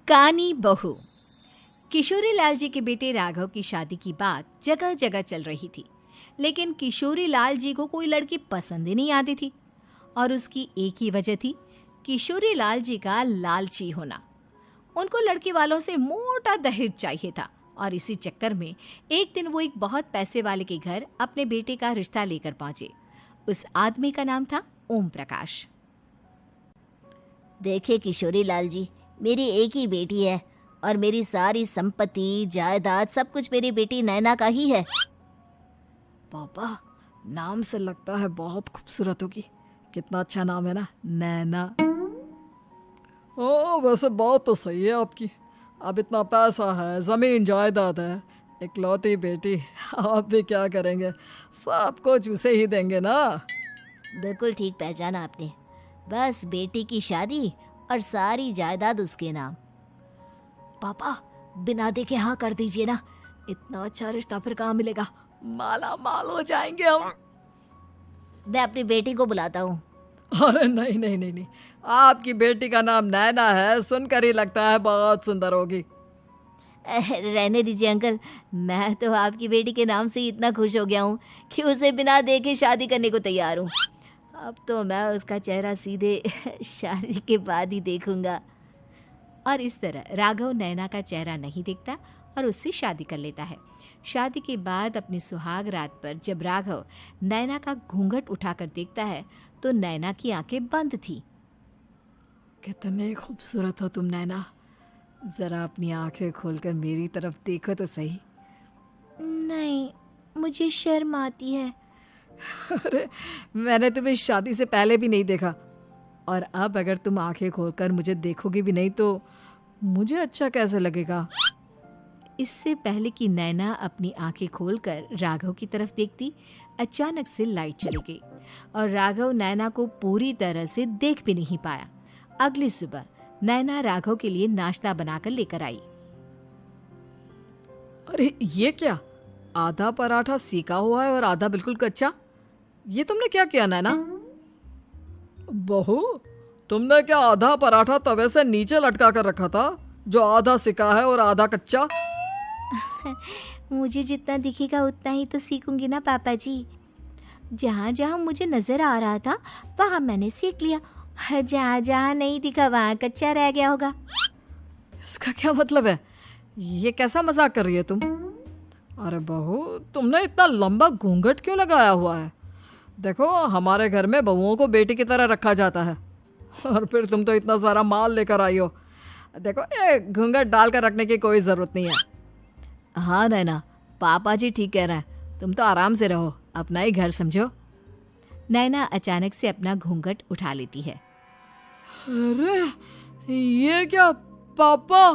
कानी बहू। किशोरी लाल जी के बेटे राघव की शादी की बात जगह जगह चल रही थी, लेकिन किशोरी लाल जी को कोई लड़की पसंद ही नहीं आती थी। और उसकी एक ही वजह थी, किशोरी लाल जी का लालची होना। उनको लड़की वालों से मोटा दहेज चाहिए था और इसी चक्कर में एक दिन वो एक बहुत पैसे वाले के घर अपने बेटे का रिश्ता लेकर पहुंचे। उस आदमी का नाम था ओम प्रकाश। देखिए किशोरी लाल जी, मेरी एक ही बेटी है और मेरी सारी संपत्ति जायदाद सब कुछ मेरी बेटी नैना का ही है। पापा, नाम से लगता है बहुत खूबसूरत होगी। कितना अच्छा नाम है ना, नैना। ओ, वैसे बात तो सही है आपकी। अब इतना पैसा है, जमीन जायदाद है, इकलौती बेटी, आप भी क्या करेंगे? सब कुछ उसे ही देंगे ना। बिल्कुल ठीक पहचाना आपने। बस बेटी की शादी और सारी जायदाद उसके नाम। पापा, बिना देखे हाँ कर दीजिए ना। इतना अच्छा रिश्ता फिर कहाँ मिलेगा? माला माल हो जाएंगे हम। मैं अपनी बेटी को बुलाता हूँ। अरे नहीं नहीं नहीं नहीं, आपकी बेटी का नाम नैना है, सुनकर ही लगता है बहुत सुंदर होगी। रहने दीजिए अंकल, मैं तो आपकी बेटी के नाम से ही इतना खुश हो गया हूँ कि उसे बिना देखे शादी करने को तैयार हूँ। अब तो मैं उसका चेहरा सीधे शादी के बाद ही देखूंगा। और इस तरह राघव नैना का चेहरा नहीं देखता और उससे शादी कर लेता है। शादी के बाद अपनी सुहाग रात पर जब राघव नैना का घूंघट उठाकर देखता है तो नैना की आंखें बंद थी। कितनी खूबसूरत हो तुम नैना, जरा अपनी आंखें खोलकर मेरी तरफ देखो तो सही। नहीं, मुझे शर्म आती है। अरे, मैंने तुम्हें शादी से पहले भी नहीं देखा, और अब अगर तुम आंखें खोलकर मुझे देखोगी भी नहीं तो मुझे अच्छा कैसे लगेगा? इससे पहले कि नैना अपनी आंखें खोलकर राघव की तरफ देखती, अचानक से लाइट चली गई और राघव नैना को पूरी तरह से देख भी नहीं पाया। अगली सुबह नैना राघव के लिए नाश्ता बनाकर लेकर आई। अरे ये क्या, आधा पराठा सीका हुआ है और आधा बिल्कुल कच्चा। ये तुमने क्या किया नैना? बहू, तुमने क्या आधा पराठा तवे से नीचे लटका कर रखा था, जो आधा सिका है और आधा कच्चा? मुझे जितना दिखेगा उतना ही तो सीखूंगी ना पापा जी। जहाँ जहाँ मुझे नजर आ रहा था वहाँ मैंने सीख लिया, जहाँ जहाँ नहीं दिखा वहाँ कच्चा रह गया होगा। इसका क्या मतलब है? ये कैसा मजाक कर रही है तुम? अरे बहू, तुमने इतना लंबा घूंघट क्यों लगाया हुआ है? देखो, हमारे घर में बहुओं को बेटी की तरह रखा जाता है, और फिर तुम तो इतना सारा माल लेकर आई हो। देखो, ये घूंघट डालकर रखने की कोई ज़रूरत नहीं है। हाँ नैना, पापा जी ठीक कह रहे हैं, तुम तो आराम से रहो, अपना ही घर समझो। नैना अचानक से अपना घूंघट उठा लेती है। अरे ये क्या पापा,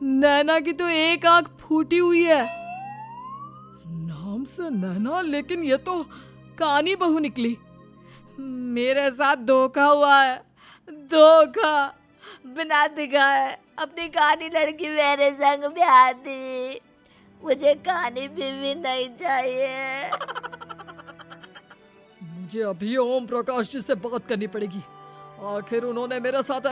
नैना की तो एक आंख फूटी हुई है। नाम से नैना, लेकिन ये तो कानी बहू निकली। मेरे साथ धोखा हुआ है, धोखा। बिना दिखाए अपनी कानी लड़की मेरे संग ब्याह दी। मुझे कानी बीवी नहीं चाहिए। मुझे अभी ओम प्रकाश जी से बात करनी पड़ेगी। आखिर उन्होंने मेरे साथ